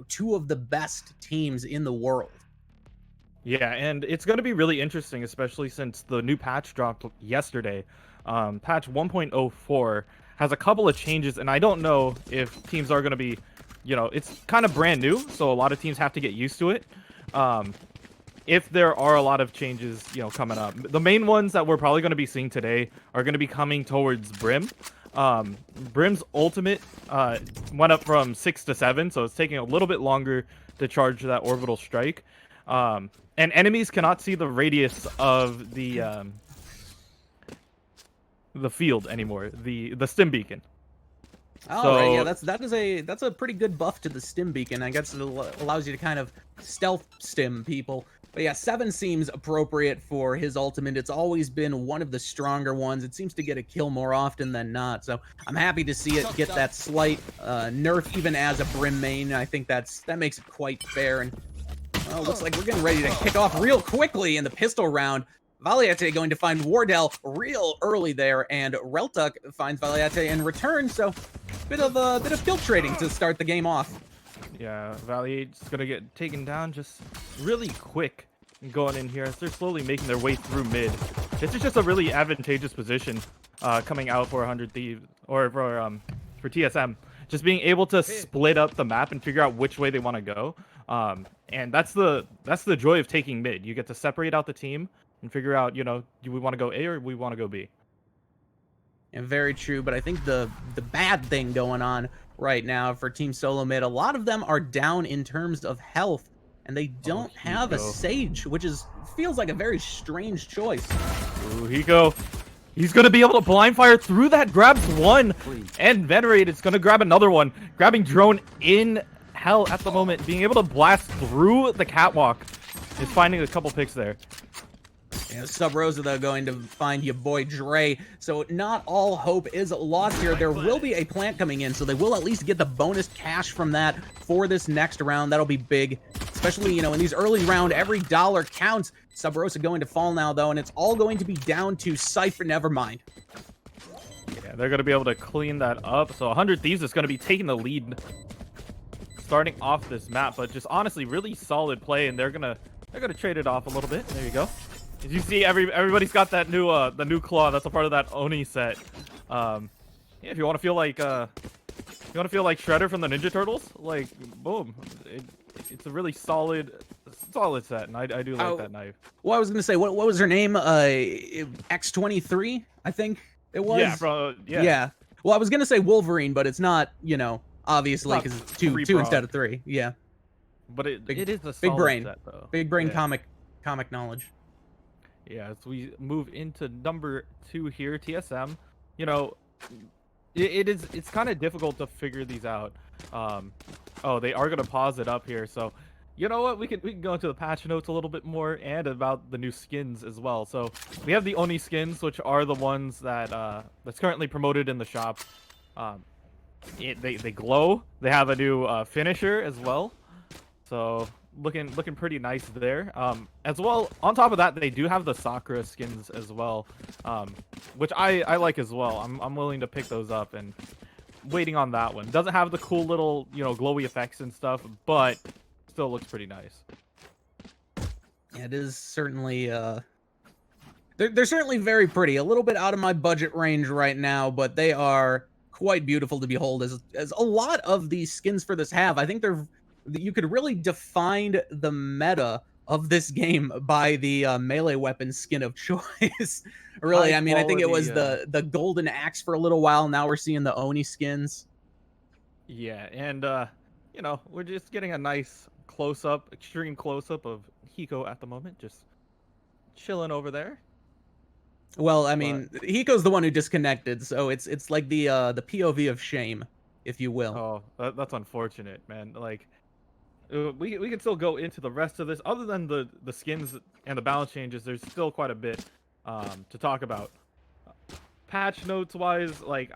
two of the best teams in the world. Yeah, and it's going to be really interesting, especially since the new patch dropped yesterday. Patch 1.04 has a couple of changes, and I don't know if teams are going to be, it's kind of brand new, so a lot of teams have to get used to it. If there are a lot of changes, coming up, the main ones that we're probably going to be seeing today are going to be coming towards Brim. Brim's ultimate went up from 6 to 7, so it's taking a little bit longer to charge that orbital strike. And enemies cannot see the radius of the field anymore, the stim beacon. Right, yeah, that's a pretty good buff to the stim beacon. I guess it allows you to kind of stealth stim people. But yeah, 7 seems appropriate for his ultimate. It's always been one of the stronger ones. It seems to get a kill more often than not. So I'm happy to see it get that slight nerf even as a Brim main. I think that makes it quite fair. And well, looks like we're getting ready to kick off real quickly in the pistol round. Valliate going to find Wardell real early there, and relutC finds Valliate in return. So bit of kill trading to start the game off. Yeah, Valliate's gonna get taken down just really quick going in here as they're slowly making their way through mid. This is just a really advantageous position coming out for 100 Thieves, or for TSM. Just being able to split up the map and figure out which way they want to go. And that's the joy of taking mid. You get to separate out the team and figure out, do we want to go A or we want to go B? And very true, but I think the bad thing going on right now for Team Solo Mid, a lot of them are down in terms of health, and they don't have a Sage, which feels like a very strange choice. Ooh, Hiko. He's going to be able to blind fire through that, grabs one, and Venerated's going to grab another one, grabbing drone in hell at the moment, being able to blast through the catwalk. Is finding a couple picks there. Yeah, Subroza, though, going to find yaBoiDre. So not all hope is lost here. There will be a plant coming in, so they will at least get the bonus cash from that for this next round. That'll be big, especially, in these early round, every dollar counts. Subroza going to fall now, though, and it's all going to be down to Cypher. Nevermind. Yeah, they're going to be able to clean that up. So 100 Thieves is going to be taking the lead starting off this map, but just honestly really solid play, and they're gonna trade it off a little bit. There you go. As you see, everybody's got that new the new claw. That's a part of that Oni set. Yeah, if you want to feel like Shredder from the Ninja Turtles, like boom, it's a really solid set, and I do like that knife. Well, I was gonna say, what was her name? X-23, I think it was. Yeah. Well, I was gonna say Wolverine, but it's not. Obviously, because it's two instead of 3. Yeah. But it is a solid big brain set, though. Big brain comic knowledge. Yeah, as we move into number 2 here, TSM, it's kind of difficult to figure these out. Oh, they are gonna pause it up here, so you know what? We can go into the patch notes a little bit more and about the new skins as well. So we have the Oni skins, which are the ones that that's currently promoted in the shop. They glow. They have a new finisher as well, so looking pretty nice there. As well, on top of that, they do have the Sakura skins as well, which I like as well. I'm willing to pick those up and waiting on that one. Doesn't have the cool little glowy effects and stuff, but still looks pretty nice. Yeah, it is certainly they're certainly very pretty. A little bit out of my budget range right now, but they are quite beautiful to behold, as a lot of these skins for this have. I think you could really define the meta of this game by the melee weapon skin of choice. Really, I mean, I think it was the golden axe for a little while. Now we're seeing the Oni skins. Yeah, and we're just getting a nice close-up, extreme close-up of Hiko at the moment, just chilling over there. Well, I mean, Hiko's the one who disconnected, so it's like the POV of shame, if you will. Oh, that's unfortunate, man. Like, we can still go into the rest of this. Other than the skins and the balance changes, there's still quite a bit to talk about. Patch notes wise, like,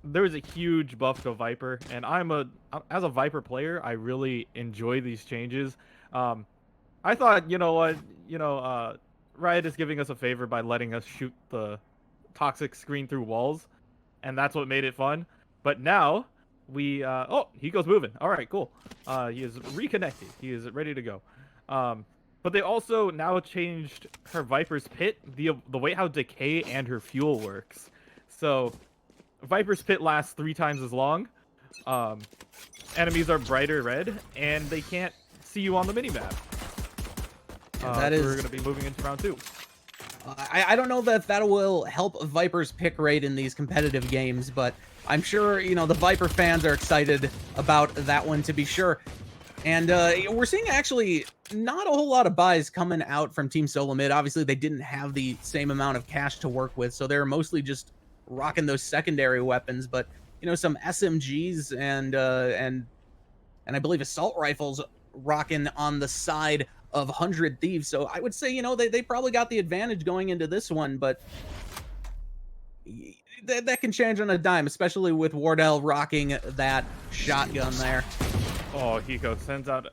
there's a huge buff to Viper, and as a Viper player, I really enjoy these changes. I thought, you know what, Riot is giving us a favor by letting us shoot the toxic screen through walls, and that's what made it fun. But now oh, Hiko's moving. All right, cool. He is reconnected. He is ready to go. But they also now changed her Viper's Pit, the way how decay and her fuel works. So Viper's Pit lasts 3 times as long. Enemies are brighter red, and they can't see you on the minimap. That is... We're going to be moving into round 2. I don't know that will help Viper's pick rate in these competitive games, but I'm sure, you know, the Viper fans are excited about that one to be sure. And we're seeing actually not a whole lot of buys coming out from Team Solo Mid. Obviously, they didn't have the same amount of cash to work with, so they're mostly just rocking those secondary weapons. But, you know, some SMGs and I believe assault rifles rocking on the side of 100 Thieves. So I would say, you know, they probably got the advantage going into this one, but that can change on a dime, especially with Wardell rocking that shotgun there. Oh, Hiko sends out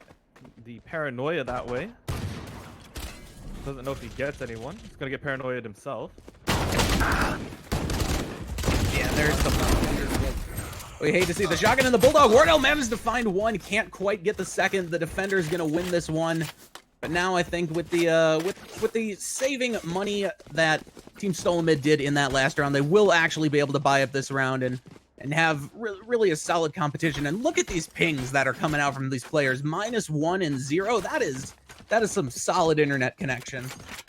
the paranoia that way. Doesn't know if he gets anyone. He's gonna get paranoid himself. Yeah, there's the... We hate to see the shotgun in the Bulldog. Wardell managed to find one. Can't quite get the second. The defender's gonna win this one. But now I think with the with the saving money that Team Stolen Mid did in that last round, they will actually be able to buy up this round and have really a solid competition. And look at these pings that are coming out from these players. -1 and 0. That is some solid internet connection.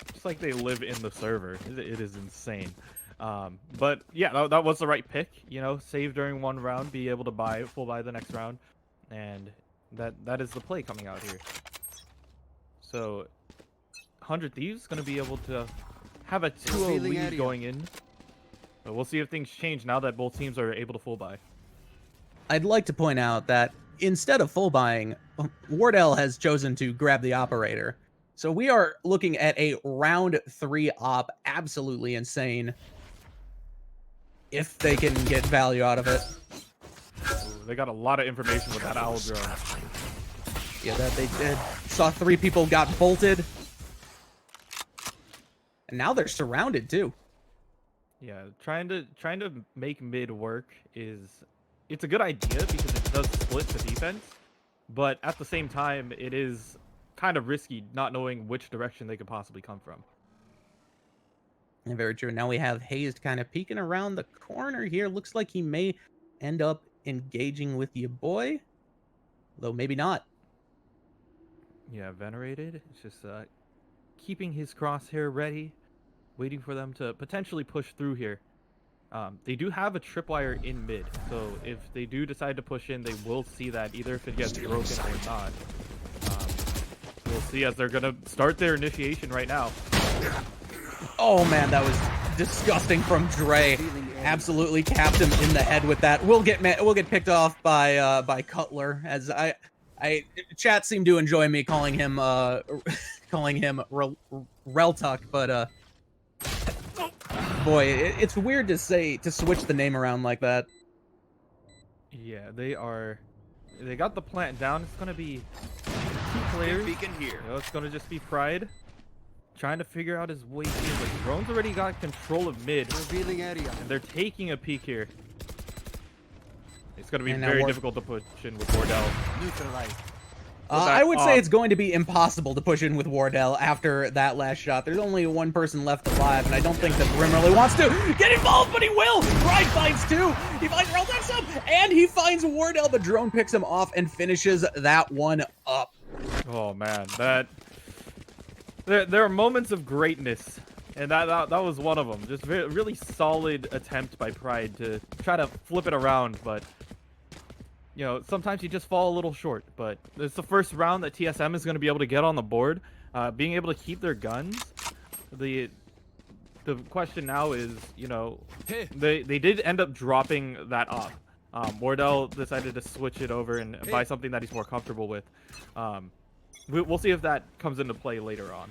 It's like they live in the server. It is insane. But yeah, that was the right pick. You know, save during one round, be able to full buy the next round, and that is the play coming out here. So 100 Thieves going to be able to have a 2-0 lead going in. But we'll see if things change now that both teams are able to full buy. I'd like to point out that instead of full buying, Wardell has chosen to grab the operator. So we are looking at a round 3 op. Absolutely insane. If they can get value out of it. Ooh, they got a lot of information with that owl drone. Yeah, that they did. Saw 3 people got bolted. And now they're surrounded too. Yeah, trying to make mid work it's a good idea because it does split the defense, but at the same time it is kind of risky not knowing which direction they could possibly come from. Yeah, very true. Now we have Hazed kind of peeking around the corner here. Looks like he may end up engaging with yaBoiDre, though maybe not. Yeah, Venerated. It's just keeping his crosshair ready, waiting for them to potentially push through here. They do have a tripwire in mid, so if they do decide to push in, they will see that either if it gets broken or not. We'll see as they're gonna start their initiation right now. Oh man, that was disgusting from Dre. Absolutely capped him in the head with that. We'll get picked off by Cutler, as chat seemed to enjoy me calling him relutC, but boy, it's weird to switch the name around like that. Yeah, they got the plant down. It's gonna be 2 players. Beacon here. You know, it's gonna just be Pride trying to figure out his way in. The drone's already got control of mid. Revealing area. And they're taking a peek here. It's gonna be very difficult to push in with Wardell. Neutralized. I would say it's going to be impossible to push in with Wardell after that last shot. There's only one person left alive, and I don't think that Brim really wants to get involved, but he will! Pride finds 2! He finds relutC, and he finds Wardell. The drone picks him off and finishes that one up. Oh man, there are moments of greatness, and that was one of them. Just really solid attempt by Pride to try to flip it around, but you know, sometimes you just fall a little short. But it's the first round that TSM is going to be able to get on the board, being able to keep their guns. The question now is, you know, they did end up dropping that up. Wardell decided to switch it over and buy something that he's more comfortable with. We'll see if that comes into play later on.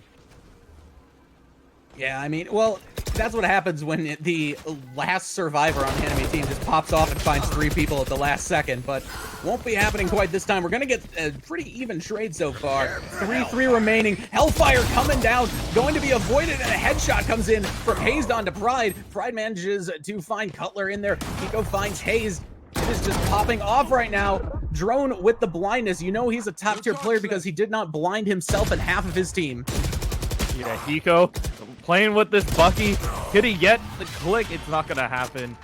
Yeah, I mean, well, that's what happens when the last survivor on the enemy team just pops off and finds 3 people at the last second, but won't be happening quite this time. We're going to get a pretty even trade so far. 3-3 remaining. Hellfire coming down, going to be avoided, and a headshot comes in from Hazed onto Pride. Pride manages to find Cutler in there. Hiko finds Hazed. Hazed is just popping off right now. Drone with the blindness. You know he's a top tier player because he did not blind himself and half of his team. Yeah, Hiko playing with this Bucky. Could he get the click? It's not going to happen.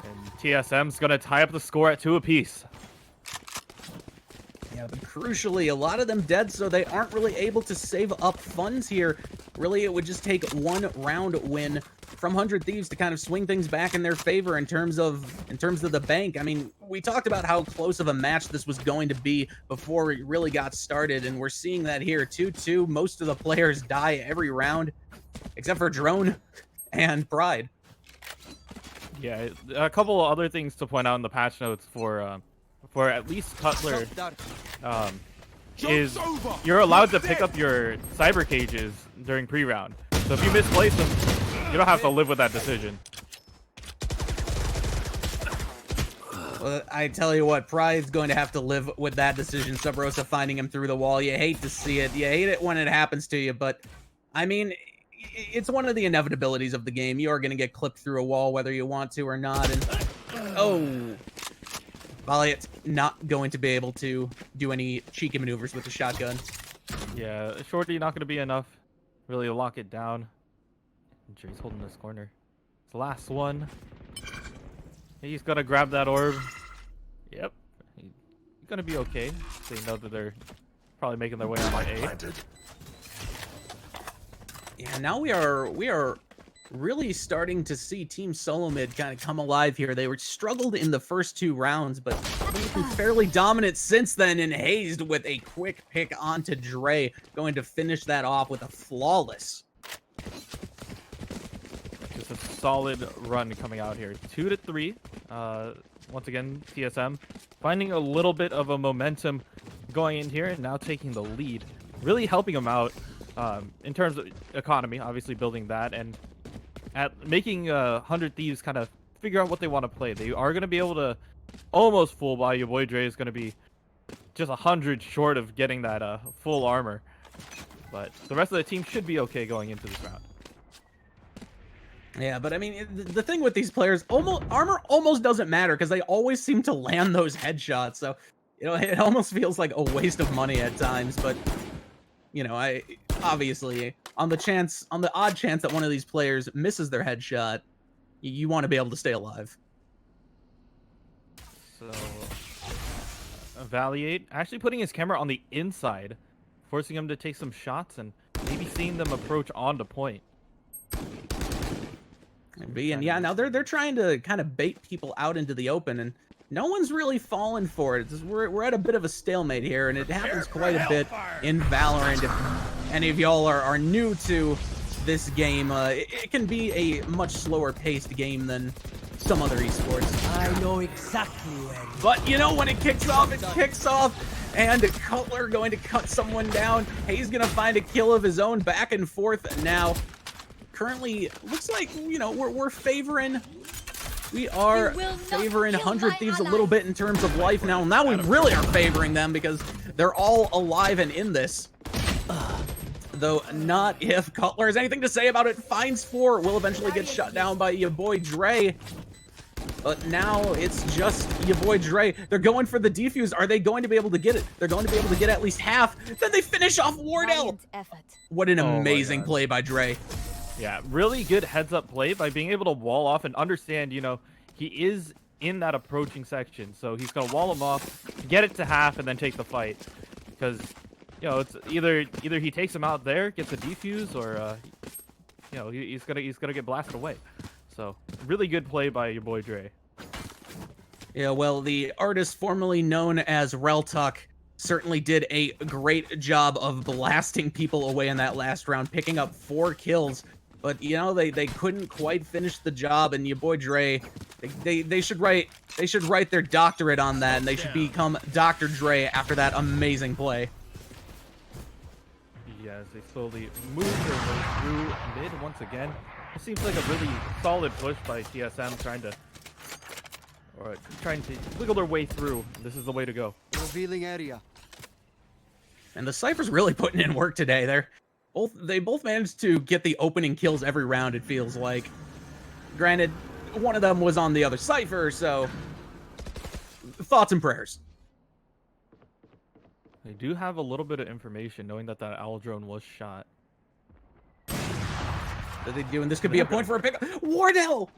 And TSM's going to tie up the score at 2 apiece. Yeah, but crucially, a lot of them dead, so they aren't really able to save up funds here. Really, it would just take 1 round win from 100 Thieves to kind of swing things back in their favor in terms of the bank. I mean, we talked about how close of a match this was going to be before it really got started, and we're seeing that here. 2-2, most of the players die every round, except for Drone and Pride. Yeah, a couple of other things to point out in the patch notes for at least Cutler is you're allowed to pick up your cyber cages during pre-round. So if you misplace them, you don't have to live with that decision. Well, I tell you what, Pride's going to have to live with that decision. Subroza finding him through the wall. You hate to see it. You hate it when it happens to you, but I mean, it's one of the inevitabilities of the game. You are going to get clipped through a wall whether you want to or not. And oh, Valliate's not going to be able to do any cheeky maneuvers with the shotgun. Yeah, shorty not going to be enough really to lock it down. He's holding this corner. It's the last one. He's going to grab that orb. Yep. He's going to be okay. They know that they're probably making their way on A. Yeah, now we are really starting to see Team Solo Mid kind of come alive here. They were struggled in the first 2 rounds, but they've been fairly dominant since then, and Hazed with a quick pick onto Dre, going to finish that off with a flawless. Just a solid run coming out here. 2-3. Once again, TSM finding a little bit of a momentum going in here and now taking the lead. Really helping them out in terms of economy, obviously building that, and at making 100 Thieves kind of figure out what they want to play. They are going to be able to almost full buy. yaBoiDre is going to be just 100 short of getting that full armor. But the rest of the team should be okay going into this round. Yeah, but I mean, the thing with these players, armor almost doesn't matter because they always seem to land those headshots. So, you know, it almost feels like a waste of money at times. But, you know, I obviously on the odd chance that one of these players misses their headshot, you want to be able to stay alive. So, Valliate actually putting his camera on the inside, forcing him to take some shots and maybe seeing them approach onto point. And yeah, now they're trying to kind of bait people out into the open, and no one's really fallen for it. We're at a bit of a stalemate here, and it happens quite a bit in Valorant. If any of y'all are new to this game, it can be a much slower paced game than some other esports. I know exactly where. But you know, when it kicks off, it kicks off. And Cutler going to cut someone down. Hayes gonna find a kill of his own, back and forth now. Currently, looks like, you know, we're favoring. We are favoring 100 Thieves a little bit in terms of life now. Now we really are favoring them because they're all alive and in this. Though not if Cutler has anything to say about it. Finds 4, will eventually get shut down by yaBoiDre. But now it's just yaBoiDre. They're going for the defuse. Are they going to be able to get it? They're going to be able to get at least half. Then they finish off Wardell. What an amazing play by Dre. Yeah, really good heads-up play by being able to wall off and understand, you know, he is in that approaching section. So he's going to wall him off, get it to half, and then take the fight. Because, you know, it's either he takes him out there, gets a defuse, or, you know, he's gonna get blasted away. So, really good play by yaBoiDre. Yeah, well, the artist formerly known as relutC certainly did a great job of blasting people away in that last round, picking up 4 kills. But, you know, they couldn't quite finish the job, and yaBoiDre, they should write their doctorate on that, and they should become Dr. Dre after that amazing play. Yes, they slowly move their way through mid once again. It seems like a really solid push by TSM trying to wiggle their way through. This is the way to go. Revealing area. And the Cypher's really putting in work today. They both managed to get the opening kills every round, it feels like. Granted, one of them was on the other Cypher, so thoughts and prayers. They do have a little bit of information, knowing that that owl drone was shot. What are they doing? This could be a point for a pick. Wardell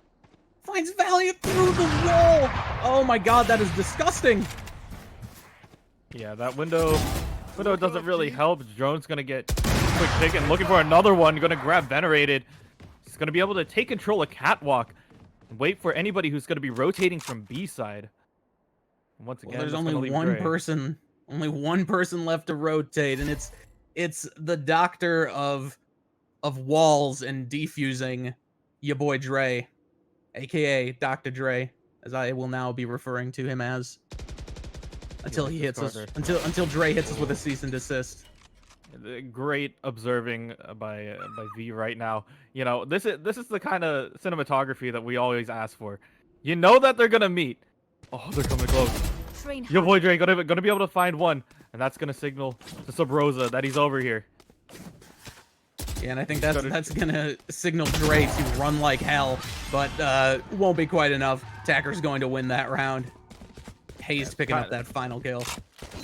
finds Valliate through the wall. Oh my god, that is disgusting. Yeah, that window doesn't really help. Drone's gonna get quick pick and looking for another one. Gonna grab Venerated. He's gonna be able to take control of Catwalk and wait for anybody who's gonna be rotating from B side. And once again, there's only one person. Only one person left to rotate, and it's the doctor of walls and defusing, yaBoiDre, aka Dr. Dre, as I will now be referring to him as, until he hits us, until Dre hits us with a cease and desist. Great observing by V right now. You know, this is the kind of cinematography that we always ask for. You know that they're gonna meet. Oh, they're coming close. yaBoiDre gonna be able to find one, and that's gonna signal to Subroza that he's over here. Yeah, and I think that's gonna signal Dre to run like hell, but won't be quite enough. Attacker's going to win that round. Hazed picking up that final kill.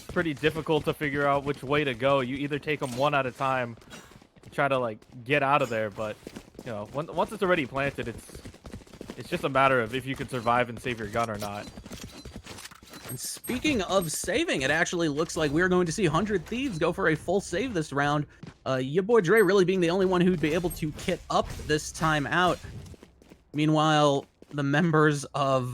Pretty difficult to figure out which way to go. You either take them one at a time, and try to like get out of there, but you know, once it's already planted, it's just a matter of if you can survive and save your gun or not. And speaking of saving, it actually looks like we're going to see 100 Thieves go for a full save this round. yaBoiDre really being the only one who'd be able to kit up this time out. Meanwhile, the members of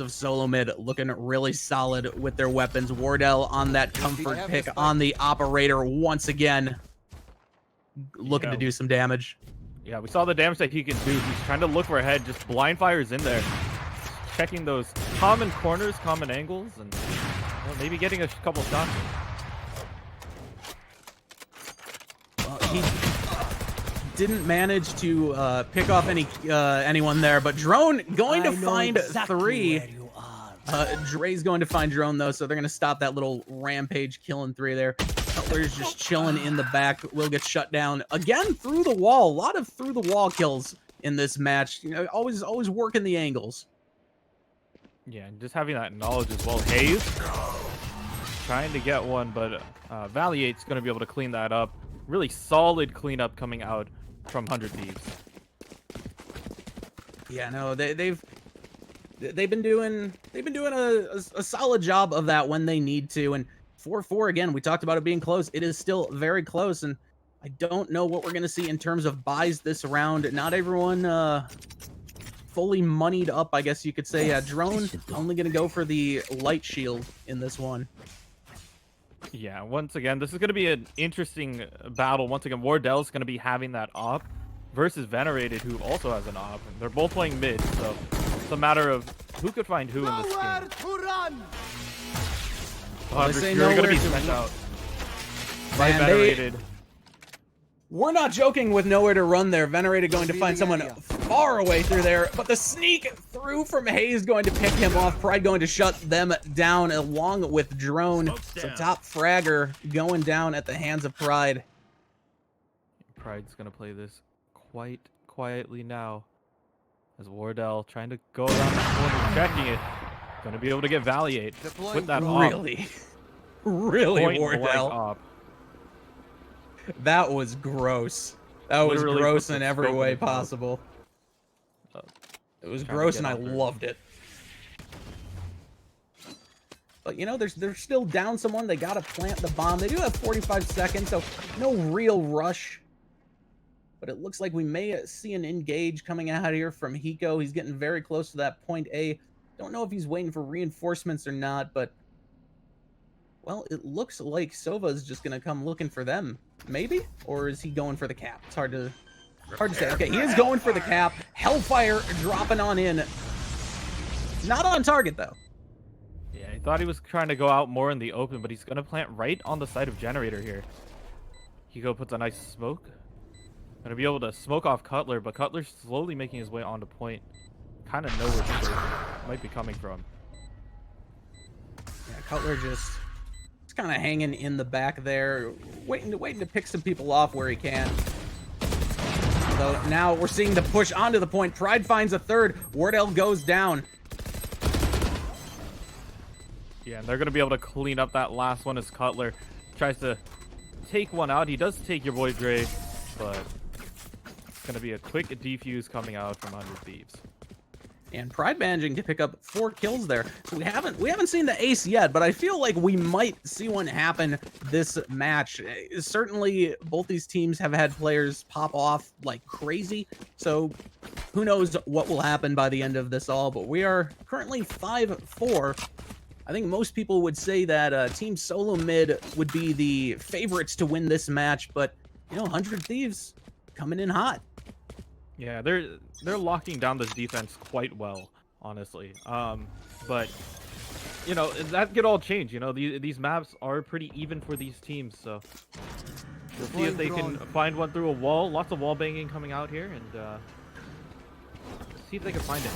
Solo Mid looking really solid with their weapons. Wardell on that comfort pick on the operator once again, looking to do some damage. Yeah, we saw the damage that he can do. He's trying to look for a head, just blind fires in there. Checking those common corners, common angles, and maybe getting a couple shots. Well, he didn't manage to pick off anyone there, but Drone going to find three. Dre's going to find Drone though, so they're going to stop that little rampage killing three there. Cutler's just chilling in the back. Will get shut down again through the wall. A lot of through the wall kills in this match. You know, always working the angles. Yeah, and just having that knowledge as well. Hazed trying to get one, but Valliate's going to be able to clean that up. Really solid cleanup coming out from 100 Thieves. Yeah, no, they've been doing a solid job of that when they need to. And 4-4 again, we talked about it being close. It is still very close, and I don't know what we're going to see in terms of buys this round. Not everyone fully moneyed up, I guess you could say. Drone only going to go for the light shield in this one. Yeah, once again, this is going to be an interesting battle. Once again, Wardell's going to be having that op versus Venerated, who also has an op. And they're both playing mid, so it's a matter of who could find who in this game. Well, they say you're going to be nowhere to sent out by by Venerated. We're not joking with nowhere to run there. Venerated going to find someone far away through there, but the sneak through from Hazed going to pick him off. Pride going to shut them down along with Drone. So top fragger going down at the hands of Pride. Pride's going to play this quite quietly now. As Wardell trying to go around the corner, checking it. Going to be able to get Valliate with that op. Really, Wardell. That was gross. That was gross in every way possible. It was gross, and I loved it. But, you know, they're still down someone. They got to plant the bomb. They do have 45 seconds, so no real rush. But it looks like we may see an engage coming out here from Hiko. He's getting very close to that point A. Don't know if he's waiting for reinforcements or not, but... well, it looks like Sova's just going to come looking for them. Maybe? Or is he going for the cap? It's hard to say. Okay, he is going for the cap. Hellfire dropping on in. Not on target, though. Yeah, he thought he was trying to go out more in the open, but he's going to plant right on the side of Generator here. Hiko puts a nice smoke. Going to be able to smoke off Cutler, but Cutler's slowly making his way onto point. Kind of know where he might be coming from. Yeah, Cutler just kind of hanging in the back there, waiting to pick some people off where he can. So now we're seeing the push onto the point. Pride finds a third. Wardell goes down. Yeah, and they're gonna be able to clean up that last one as Cutler tries to take one out. He does take yaBoiDre, but it's gonna be a quick defuse coming out from under Thieves. And Pride managing to pick up 4 kills there. So we haven't seen the ace yet, but I feel like we might see one happen this match. Certainly, both these teams have had players pop off like crazy. So who knows what will happen by the end of this all? But we are currently 5-4. I think most people would say that Team Solo Mid would be the favorites to win this match, but you know, 100 Thieves coming in hot. Yeah, they're locking down this defense quite well, honestly. But you know, that could all change. You know, these maps are pretty even for these teams, so we'll see if they can find one through a wall. Lots of wall banging coming out here, and see if they can find it.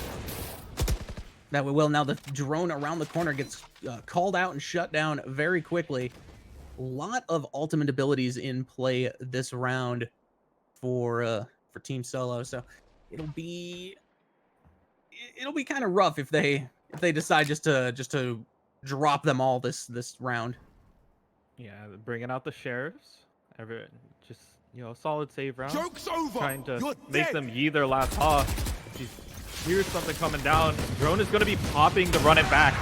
That we will. Now the drone around the corner gets called out and shut down very quickly. A lot of ultimate abilities in play this round for Team Solo, so it'll be kind of rough if they decide just to drop them all this round. Yeah, bringing out the sheriffs. Just, you know, solid save round. Joke's over. Trying to You're make dead. them yee their last off. Here's something coming down. Drone is going to be popping to run it back.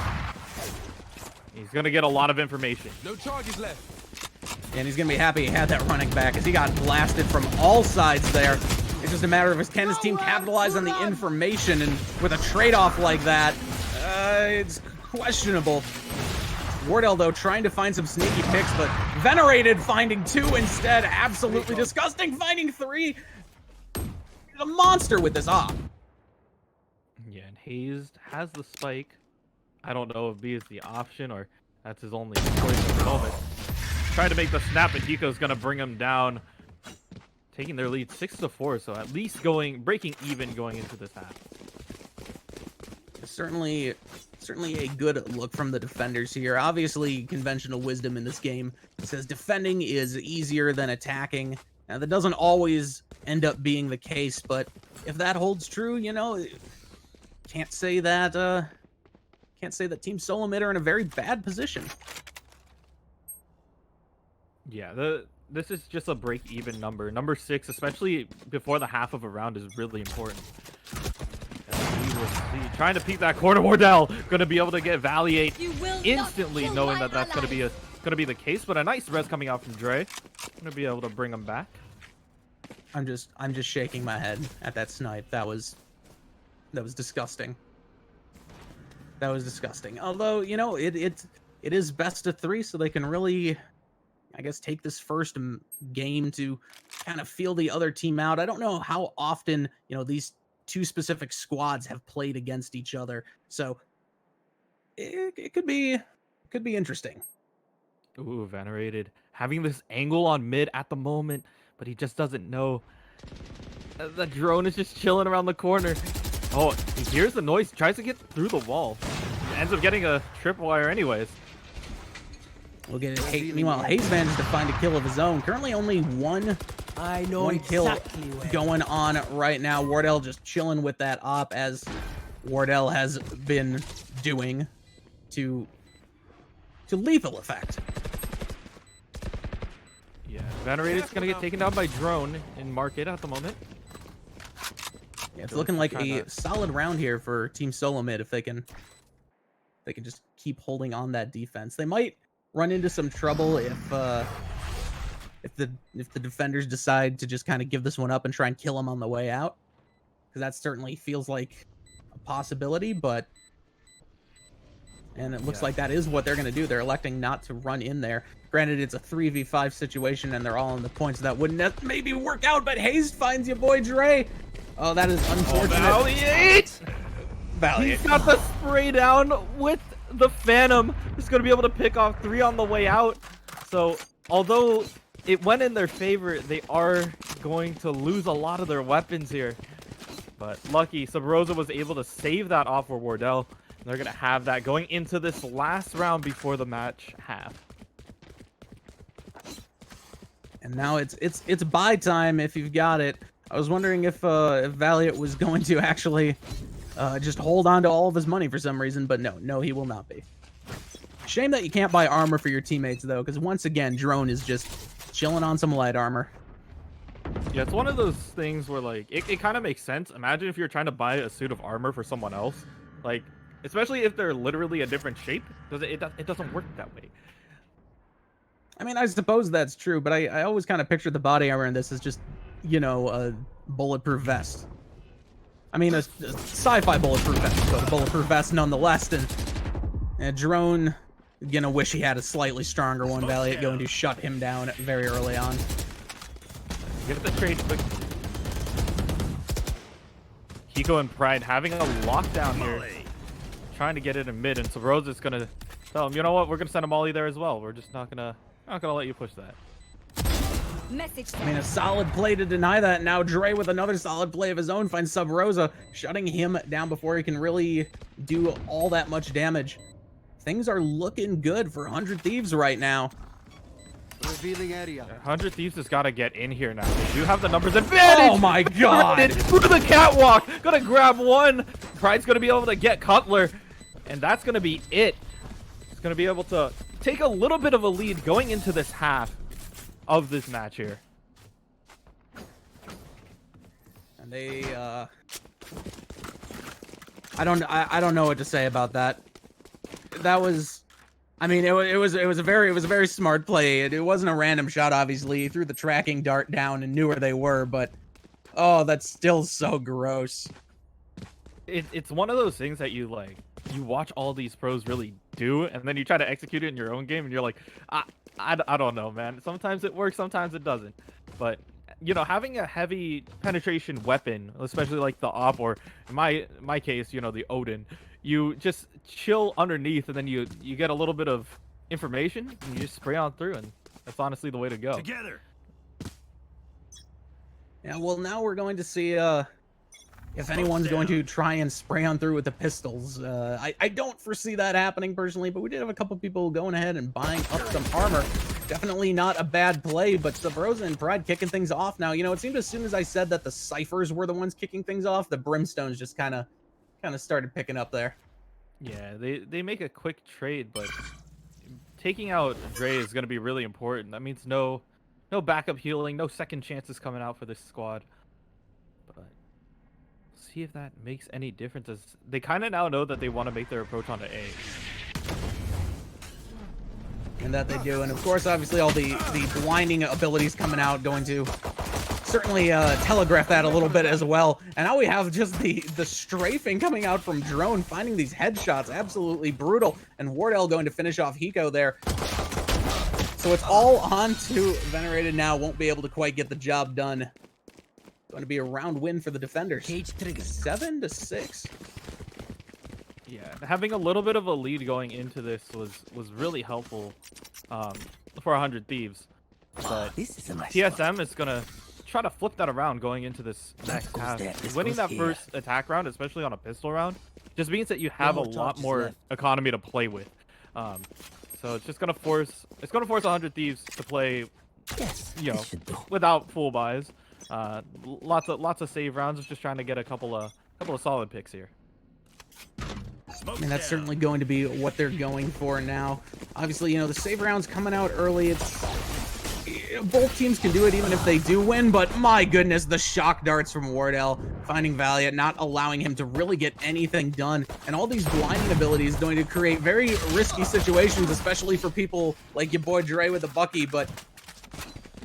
He's going to get a lot of information. No charges left. And he's gonna be happy he had that running back, as he got blasted from all sides there. It's just a matter of can his team capitalize on the information, and with a trade-off like that, it's questionable. Wardell, though, trying to find some sneaky picks, but Venerated finding 2 instead. Absolutely disgusting, finding 3. He's a monster with this op. Yeah, and Hazed has the spike. I don't know if B is the option or that's his only choice at the moment. Trying to make the snap, and Hiko's gonna bring him down, taking their lead 6-4. So at least breaking even going into this half. Certainly a good look from the defenders here. Obviously, conventional wisdom in this game says defending is easier than attacking. Now, that doesn't always end up being the case, but if that holds true, you know, can't say that Team Solo Mid are in a very bad position. Yeah, this is just a break-even number. Number 6, especially before the half of a round, is really important. And we will see. Trying to peek that corner. Wardell going to be able to get Valliate instantly, knowing that that's going to be the case. But a nice res coming out from Dre. Going to be able to bring him back. I'm just shaking my head at that snipe. That was disgusting. That was disgusting. Although, you know, it is best of 3, so they can really, I guess, take this first game to kind of feel the other team out. I don't know how often, you know, these 2 specific squads have played against each other, so it could be interesting. Ooh, Venerated having this angle on mid at the moment, but he just doesn't know. The drone is just chilling around the corner. Oh, he hears the noise, tries to get through the wall. Ends up getting a tripwire anyways. We'll get it. Meanwhile, Hazed managed to find a kill of his own. Currently only one kill going on right now. Wardell just chilling with that op, as Wardell has been doing to lethal effect. Yeah, Venerated's gonna get taken down by drone in market at the moment. Yeah, it's looking like a solid round here for Team Solo Mid if they can just keep holding on that defense. They might run into some trouble if the defenders decide to just kind of give this one up and try and kill them on the way out, because that certainly feels like a possibility. And it looks like that is what they're going to do. They're electing not to run in there. Granted, it's a 3v5 situation and they're all on the points, so that wouldn't maybe work out, but Hazed finds yaBoiDre. Oh, that is unfortunate. Valliate! He's got the spray down with the Phantom. He's going to be able to pick off 3 on the way out. So, although it went in their favor, they are going to lose a lot of their weapons here. But lucky, Subroza was able to save that off for Wardell. And they're going to have that going into this last round before the match half. And now it's buy time if you've got it. I was wondering if Valliate was going to actually just hold on to all of his money for some reason, but no, he will not be. Shame that you can't buy armor for your teammates, though, because once again, Drone is just chilling on some light armor. Yeah, it's one of those things where, like, it kind of makes sense. Imagine if you're trying to buy a suit of armor for someone else. Like, especially if they're literally a different shape, because it doesn't work that way. I mean, I suppose that's true, but I always kind of picture the body armor in this as just, you know, a bulletproof vest. I mean, a sci-fi bulletproof vest, but a bulletproof vest nonetheless. And Drone, gonna wish he had a slightly stronger one. Valliate going to shut him down very early on. Get the trade quick. Hiko and Pride having a lockdown here, trying to get it in mid, and Subroza's gonna tell him, you know what, we're gonna send a molly there as well. We're just not gonna let you push that. I mean, a solid play to deny that. Now Dre with another solid play of his own finds Subroza, shutting him down before he can really do all that much damage. Things are looking good for 100 Thieves right now. Revealing area. 100 Thieves has got to get in here now. They do have the numbers advantage. Oh my god! Through the catwalk, gonna grab one. Pride's gonna be able to get Cutler, and that's gonna be it. He's gonna be able to take a little bit of a lead going into this half of this match here. And they, I don't know what to say about that. That was, I mean, it was a very smart play. It wasn't a random shot, obviously. He threw the tracking dart down and knew where they were, but oh, that's still so gross. It's one of those things that you watch all these pros really do, and then you try to execute it in your own game, and you're like, I don't know, man. Sometimes it works, sometimes it doesn't. But you know, having a heavy penetration weapon, especially like the op, or in my case, you know, the Odin, you just chill underneath, and then you get a little bit of information, and you just spray on through, and that's honestly the way to go. Together. Yeah, well, now we're going to see if anyone's going to try and spray on through with the pistols. I don't foresee that happening personally, but we did have a couple people going ahead and buying up some armor. Definitely not a bad play, but Subroza and Pride kicking things off now. You know, it seemed as soon as I said that the Cyphers were the ones kicking things off, the Brimstones just kind of started picking up there. Yeah, they make a quick trade, but taking out Dre is going to be really important. That means no backup healing, no second chances coming out for this squad. But see if that makes any difference, as they kind of now know that they want to make their approach onto A. And that they do. And of course, obviously, all the blinding abilities coming out going to certainly telegraph that a little bit as well. And now we have just the strafing coming out from Drone, finding these headshots absolutely brutal. And Wardell going to finish off Hiko there. So it's all on to Venerated now. Won't be able to quite get the job done. Going to be a round win for the defenders. 7-6. Yeah, having a little bit of a lead going into this was really helpful for 100 Thieves. But TSM is gonna try to flip that around going into this next half. Winning that first attack round, especially on a pistol round, just means that you have a lot more economy to play with. So it's just gonna force 100 Thieves to play, you know, without full buys. Lots of save rounds, just trying to get a couple of solid picks here. I mean, that's certainly going to be what they're going for now. Obviously, you know, the save rounds coming out early. Both teams can do it even if they do win, but my goodness, the shock darts from Wardell finding Valliate, not allowing him to really get anything done. And all these blinding abilities going to create very risky situations, especially for people like yaBoiDre with a Bucky, but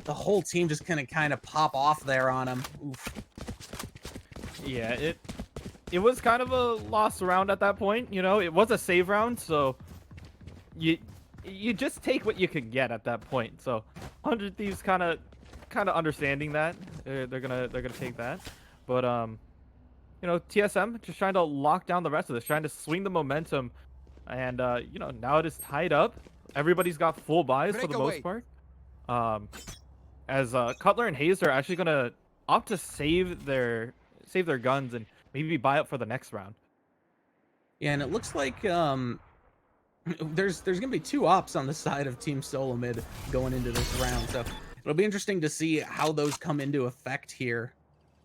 the whole team just kind of pop off there on him. Oof. Yeah, it was kind of a lost round at that point. You know, it was a save round, so you just take what you can get at that point. So 100 Thieves kind of understanding that they're gonna take that, but you know, TSM just trying to lock down the rest of this, trying to swing the momentum, and you know, now it is tied up. Everybody's got full buys for the most part. As Cutler and Hazed are actually gonna opt to save their guns and maybe buy up for the next round. Yeah, and it looks like there's gonna be two ops on the side of Team Solo Mid going into this round, so it'll be interesting to see how those come into effect here,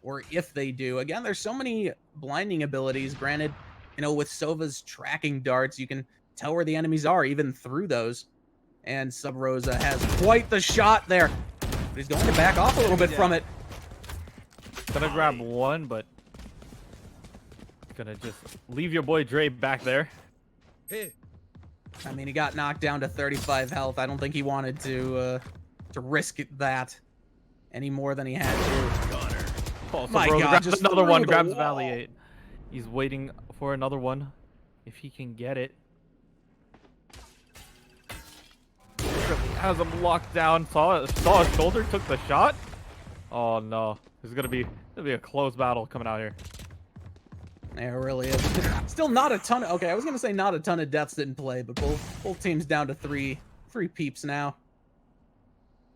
or if they do. Again, there's so many blinding abilities. Granted, you know, with Sova's tracking darts, you can tell where the enemies are, even through those. And Subroza has quite the shot there. But he's going to back off a little bit from it. Gonna grab one, but gonna just leave your boy Dre back there. I mean, he got knocked down to 35 health. I don't think he wanted to risk that any more than he had to. Oh, My Subroza God, grabs just another through one, the grabs wall. Valliate. He's waiting for another one, if he can get it. Has him locked down. Saw his shoulder, took the shot. Oh no, this is gonna be a close battle coming out here. Yeah, it really is. Still not a ton of, okay, I was gonna say not a ton of deaths in play, but both teams down to three peeps now.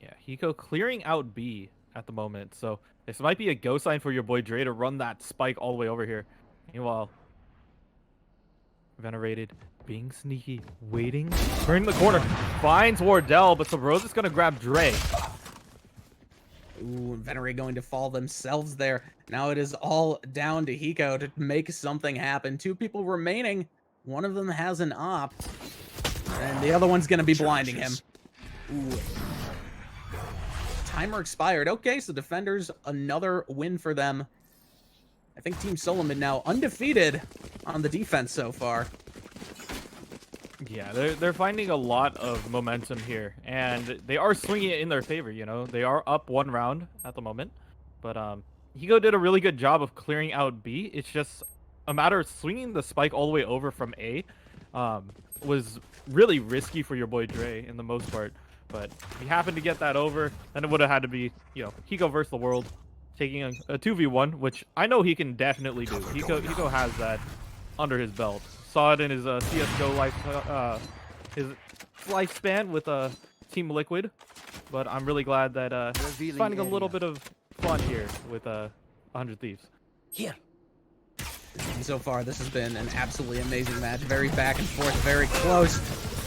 Yeah, Hiko clearing out B at the moment, so this might be a go sign for your boy Dre to run that spike all the way over here. Meanwhile, Venerated being sneaky, waiting, turning the corner, finds Wardell, but Subroza's gonna grab Dre. Ooh, Venerated going to fall themselves there. Now it is all down to Hiko to make something happen. 2 people remaining. One of them has an op, and the other one's gonna be blinding him. Ooh. Timer expired. Okay, so Defenders, another win for them. I think Team Solomon now undefeated on the defense so far. Yeah, they're finding a lot of momentum here, and they are swinging it in their favor. You know, they are up 1 round at the moment, but Hiko did a really good job of clearing out B. It's just a matter of swinging the spike all the way over from A. Was really risky for your boy Dre in the most part, but he happened to get that over. Then it would have had to be, you know, Hiko versus the world, taking a 2v1, which I know he can definitely do. Hiko has that under his belt. Saw it in his CS:GO his lifespan with Team Liquid, but I'm really glad that he's finding a little bit of fun here with 100 Thieves. Here. And so far, this has been an absolutely amazing match. Very back and forth, very close.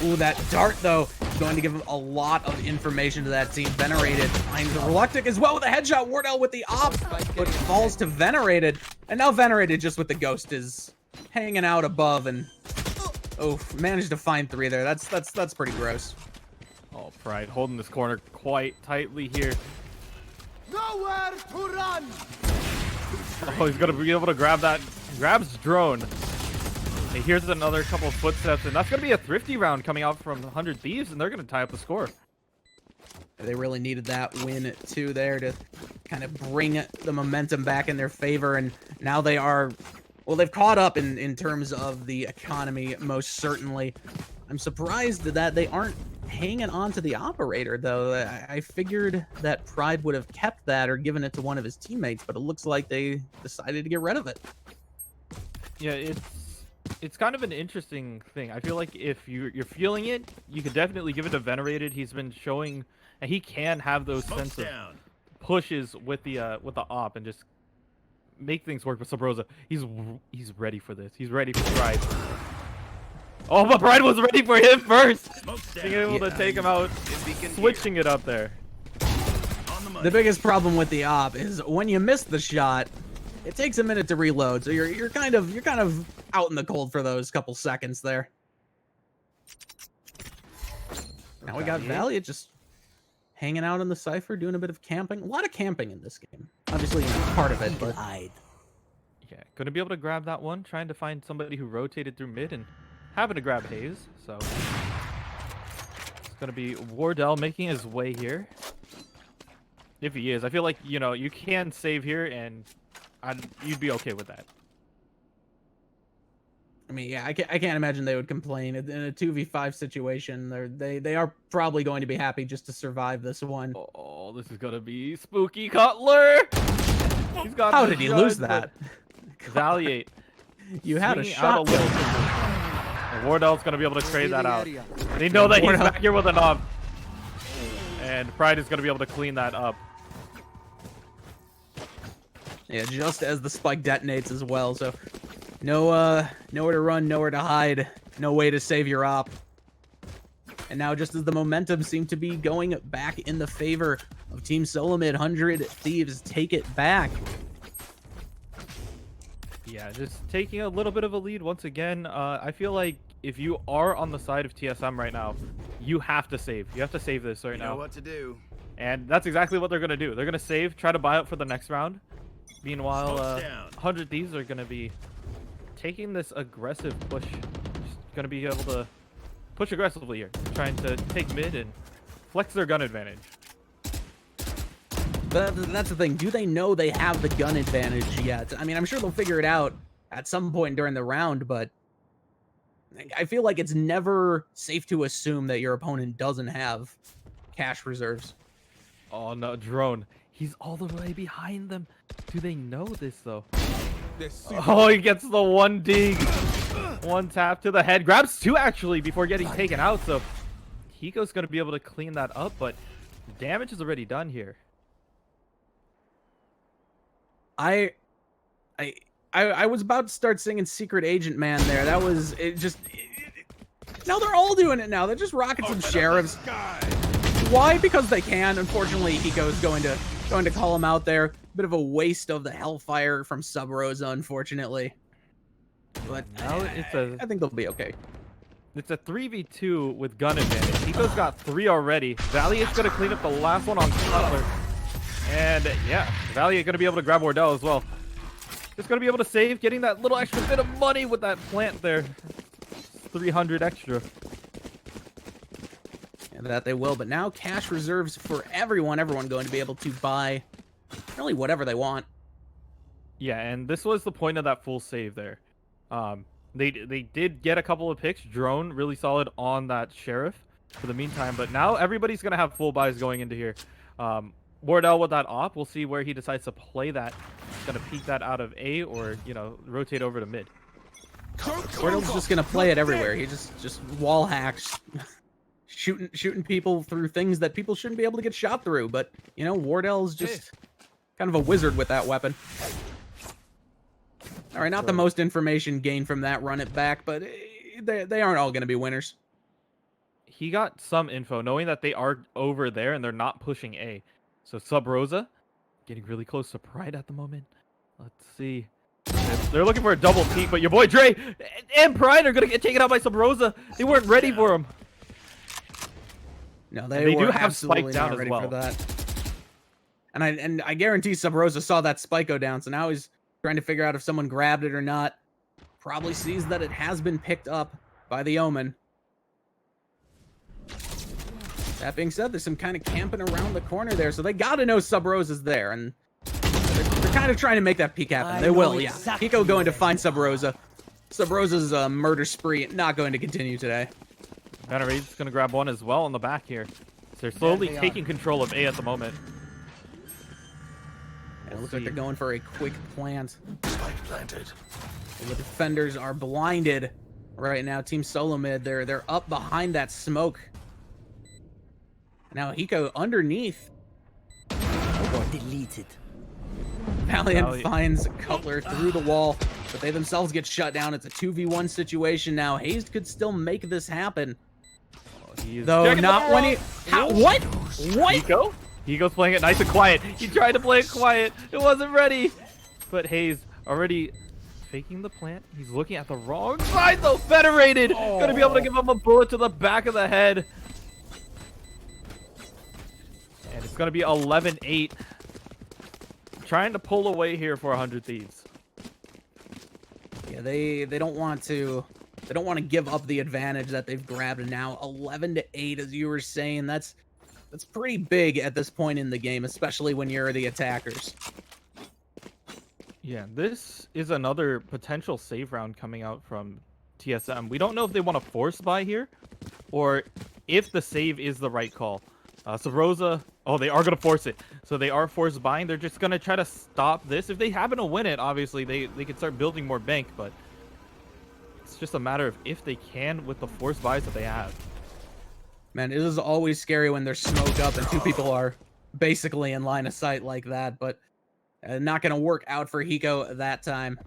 Ooh, that dart, though, is going to give him a lot of information to that team. Venerated finds the Reluctant as well with a headshot. Wardell with the op, but falls to Venerated. And now Venerated just with the Ghost is hanging out above and managed to find 3 there. That's pretty gross. Oh, Pride holding this corner quite tightly here. Nowhere to run. Oh, he's gonna be able to grab that. Grabs drone. And here's another couple of footsteps, and that's gonna be a thrifty round coming out from 100 Thieves, and they're gonna tie up the score. They really needed that win too there to kind of bring the momentum back in their favor, and now they are, well, they've caught up in terms of the economy, most certainly. I'm surprised that they aren't hanging on to the operator, though. I figured that Pride would have kept that or given it to one of his teammates, but it looks like they decided to get rid of it. Yeah, it's kind of an interesting thing. I feel like if you're feeling it, you could definitely give it to Venerated. He's been showing, and he can have those sense of pushes with the op and just make things work with Subroza. He's ready for this. He's ready for Pride. Oh, but Pride was ready for him first. Being able to take him out, switching it up there. The biggest problem with the op is when you miss the shot, it takes a minute to reload, so you're kind of out in the cold for those couple seconds there. Now we got Valliate just hanging out in the Cypher, doing a bit of camping. A lot of camping in this game. Obviously, part of it, but Yeah, gonna be able to grab that one. Trying to find somebody who rotated through mid and happened to grab Hazed. So it's gonna be Wardell making his way here. If he is, I feel like, you know, you can save here and you'd be okay with that. I mean, yeah, I can't imagine they would complain in a 2v5 situation. They are probably going to be happy just to survive this one. Oh, this is gonna be spooky Cutler. He's got. How did he lose that? Valliate. You had a swinging shot. out a little. And Wardell's gonna be able to trade that out. They know that he's Wardell. back here with an op, and Pride is gonna be able to clean that up. Yeah, just as the spike detonates as well. So nowhere to run, nowhere to hide, no way to save your op. And now, just as the momentum seemed to be going back in the favor of Team Solomid, 100 Thieves take it back. Yeah, just taking a little bit of a lead once again. I feel like if you are on the side of TSM right now, you have to save. You have to save this right now. You know what to do. And that's exactly what they're going to do. They're going to save, try to buy out for the next round. Meanwhile, 100 Thieves are going to be taking this aggressive push. Just going to be able to push aggressively here. Trying to take mid and flex their gun advantage. But that's the thing. Do they know they have the gun advantage yet? I mean, I'm sure they'll figure it out at some point during the round, but I feel like it's never safe to assume that your opponent doesn't have cash reserves. Oh no, Drone. He's all the way behind them. Do they know this though? Oh, he gets the one dig. One tap to the head. Grabs two actually before getting taken out. So Hiko's going to be able to clean that up, but damage is already done here. I was about to start singing Secret Agent Man there. That was now they're all doing it now. They're just rocking some sheriffs. Why? Because they can. Unfortunately, Hiko is going to call him out there. Bit of a waste of the Hellfire from Subroza, unfortunately. But now I think they'll be okay. It's a 3v2 with gun advantage. Hiko's got 3 already. Valliate's going to clean up the last one on Cutler. And yeah, Valliate going to be able to grab Wardell as well. Just going to be able to save, getting that little extra bit of money with that plant there. 300 extra. And that they will, but now cash reserves for everyone. Everyone going to be able to buy really whatever they want. Yeah, and this was the point of that full save there. They did get a couple of picks. Drone really solid on that sheriff for the meantime, but now everybody's going to have full buys going into here. Wardell with that op, we'll see where he decides to play that. He's going to peek that out of A or, you know, rotate over to mid. Wardell's just going to play it everywhere. He just wall hacks, shooting people through things that people shouldn't be able to get shot through. But, you know, Wardell's just kind of a wizard with that weapon. All right, not the most information gained from that run it back, but they aren't all going to be winners. He got some info, knowing that they are over there and they're not pushing A. So Subroza getting really close to Pride at the moment. Let's see. They're looking for a double peek, but yaBoiDre and Pride are going to get taken out by Subroza. They weren't ready for him. No, they do were have absolutely Spike down not as ready well. for that. And I guarantee Subroza saw that Spike go down, so now he's trying to figure out if someone grabbed it or not. Probably sees that it has been picked up by the Omen. That being said, there's some kind of camping around the corner there, so they gotta know Subroza's there, and they're kind of trying to make that peek happen. They will, yeah. Hiko going to find Subroza. Subroza's murder spree not going to continue today. Venerated's going to grab one as well on the back here. So they're slowly taking control of A at the moment. It looks like they're going for a quick plant. Spike planted. The defenders are blinded right now. Team Solo Mid, they're up behind that smoke. Now Hiko underneath. Deleted. Valiant finds Cutler through the wall, but they themselves get shut down. It's a 2v1 situation now. Hazed could still make this happen. Though not when he... What? What? Hiko? Hiko's playing it nice and quiet. He tried to play it quiet. It wasn't ready. But Hazed already faking the plant. He's looking at the wrong side though. Venerated. Gonna be able to give him a bullet to the back of the head. And it's gonna be 11-8. Trying to pull away here for 100 Thieves. Yeah, they don't want to give up the advantage that they've grabbed, and now 11-8, as you were saying. That's pretty big at this point in the game, especially when you're the attackers. Yeah, this is another potential save round coming out from TSM. We don't know if they want to force buy here, or if the save is the right call. Subroza, oh, they are going to force it. So they are force buying. They're just going to try to stop this. If they happen to win it, obviously, they can start building more bank, but it's just a matter of if they can with the force buys that they have. Man, it is always scary when they're smoked up and two people are basically in line of sight like that, but not going to work out for Hiko that time.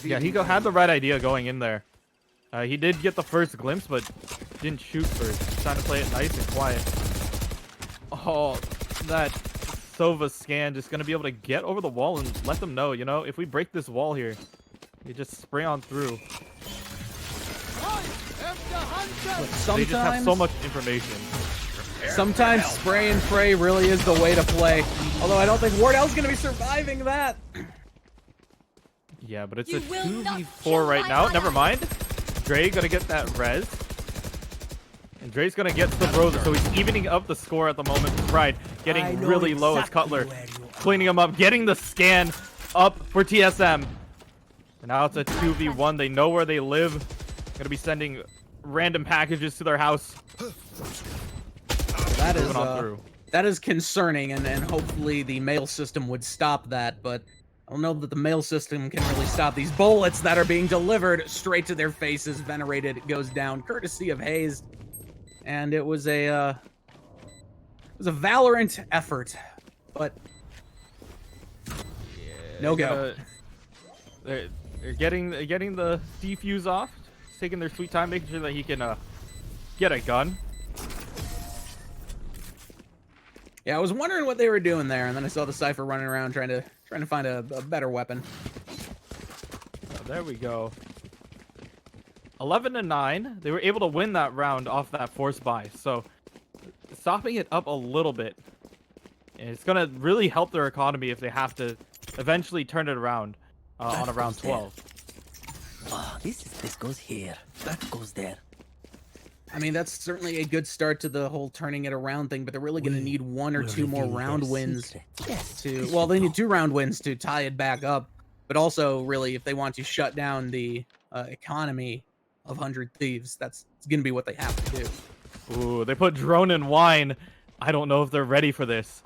Yeah, Hiko had the right idea going in there. He did get the first glimpse, but didn't shoot first. Trying to play it nice and quiet. Oh, that Sova scan just going to be able to get over the wall and let them know, you know, if we break this wall here, You just spray on through. I am the hunter. They just have so much information. Sometimes spray and pray really is the way to play. Although I don't think Wardell's going to be surviving that. Yeah, but it's a 2v4 right now. Never mind. Dre gonna get that res. And Dre's gonna get Subroza, so he's evening up the score at the moment. Pride getting really low as Cutler. Cleaning him up, getting the scan up for TSM. And now it's a 2v1. They know where they live. Gonna be sending random packages to their house. That is concerning, and hopefully the mail system would stop that, but I don't know that the mail system can really stop these bullets that are being delivered straight to their faces. Venerated goes down, courtesy of Hazed, and it was a Valorant effort, but no go. They're getting the defuse off, taking their sweet time, making sure that he can get a gun. Yeah, I was wondering what they were doing there, and then I saw the Cypher running around trying to find a better weapon. Oh, there we go. 11-9. They were able to win that round off that force buy, so stopping it up a little bit. And it's gonna really help their economy if they have to eventually turn it around on around 12. Oh, this goes here. That goes there. I mean, that's certainly a good start to the whole turning it around thing, but they're really going to need one or two more round wins to... Well, they need 2 round wins to tie it back up, but also, really, if they want to shut down the economy of 100 Thieves, that's going to be what they have to do. Ooh, they put drone and wine. I don't know if they're ready for this.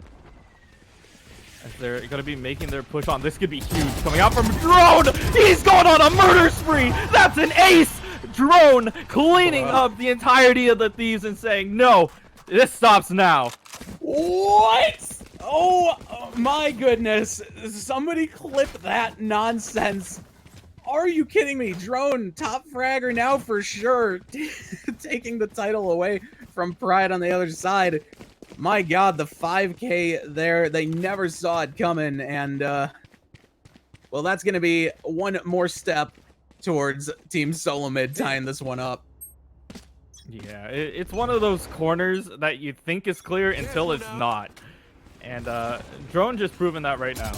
As they're going to be making their push on. This could be huge. Coming out from drone! He's going on a murder spree! That's an ace! Drone cleaning up the entirety of the Thieves and saying, no, this stops now. What? Oh my goodness. Somebody clip that nonsense. Are you kidding me? Drone, top fragger now for sure. Taking the title away from Pride on the other side. My God, the 5K there. They never saw it coming. And, well, that's going to be one more step towards Team Solomid tying this one up. Yeah, it's one of those corners that you think is clear until it's not. And Drone just proven that right now.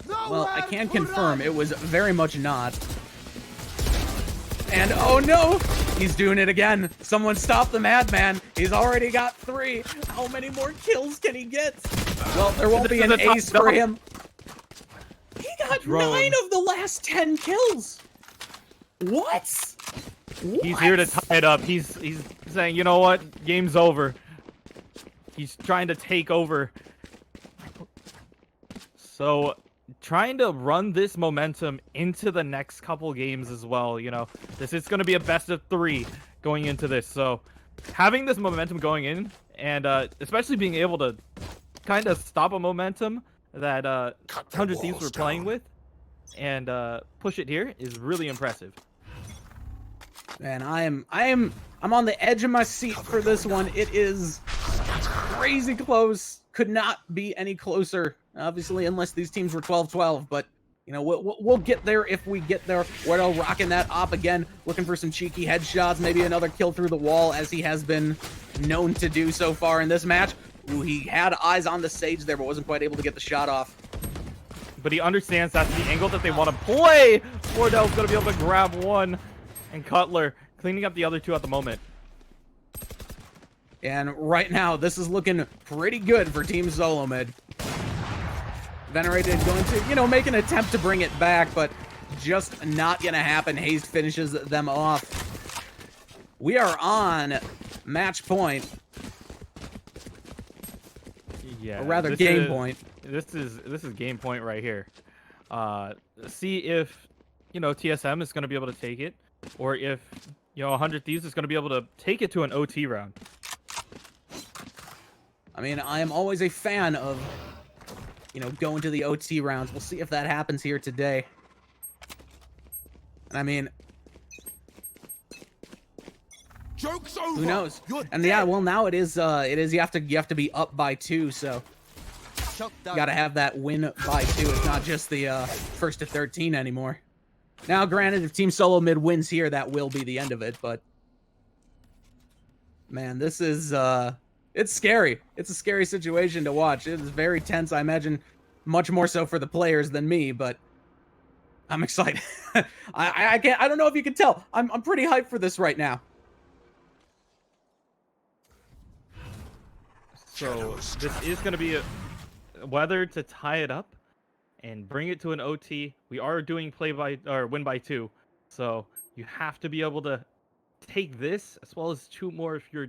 Well, I can confirm it was very much not. And oh no, he's doing it again. Someone stop the madman. He's already got 3. How many more kills can he get? Well, there won't be an ace for him. He got 9 of the last 10 kills. What? He's here to tie it up. He's saying, you know what? Game's over. He's trying to take over. So, trying to run this momentum into the next couple games as well. You know, this is going to be a best of 3 going into this. So, having this momentum going in, and especially being able to kind of stop a momentum that 100 Thieves were playing with and push it here is really impressive. And I'm on the edge of my seat for this one. It is crazy close. Could not be any closer, obviously, unless these teams were 12-12. But you know, we'll get there if we get there. Wardell rocking that op again, looking for some cheeky headshots, maybe another kill through the wall, as he has been known to do so far in this match. Ooh, he had eyes on the Sage there, but wasn't quite able to get the shot off. But he understands that's the angle that they want to play. Wardell's going to be able to grab one. And Cutler cleaning up the other 2 at the moment. And right now, this is looking pretty good for Team Solomid. Venerated going to, you know, make an attempt to bring it back, but just not going to happen. Hazed finishes them off. We are on match point. Yeah, or rather game point. This is game point right here. See if, you know, TSM is going to be able to take it, or if, you know, 100 Thieves is going to be able to take it to an OT round. I mean, I am always a fan of, you know, going to the OT rounds. We'll see if that happens here today. And I mean, Joke's over. who knows? You're And dead. yeah, well, now it is you have to be up by 2, so you got to have that win by 2. It's not just the 1st to 13 anymore. Now, granted, if Team Solo Mid wins here, that will be the end of it, but man, this is it's scary. It's a scary situation to watch. It is very tense. I imagine much more so for the players than me, but I'm excited. I don't know if you can tell. I'm pretty hyped for this right now. So this is going to be whether to tie it up and bring it to an OT. We are doing win by 2, so you have to be able to take this as well as 2 more if you're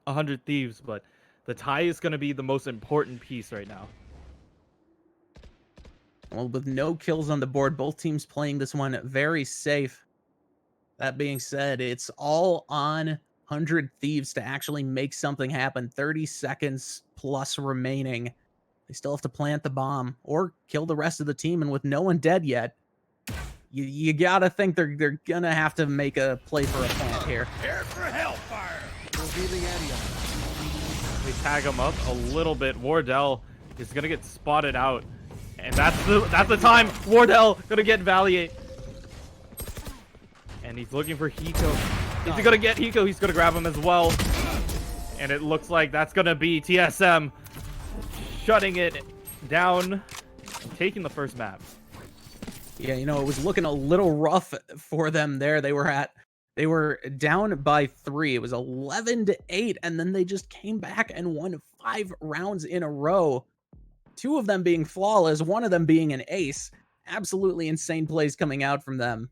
100 Thieves. But the tie is going to be the most important piece right now. Well, with no kills on the board, both teams playing this one very safe. That being said, it's all on 100 Thieves to actually make something happen. 30 seconds plus remaining. They still have to plant the bomb or kill the rest of the team. And with no one dead yet, you gotta think they're gonna have to make a play for a plant here. Prepare for hellfire. Revealing area. We tag him up a little bit. Wardell is gonna get spotted out, and that's the time. Wardell gonna get Valliate, and he's looking for Hiko. Is he gonna get Hiko? He's gonna grab him as well, and it looks like that's gonna be TSM shutting it down and taking the first map. Yeah, you know, it was looking a little rough for them there. They were down by 3. It was 11-8, and then they just came back and won 5 rounds in a row. 2 of them being flawless, 1 of them being an ace. Absolutely insane plays coming out from them.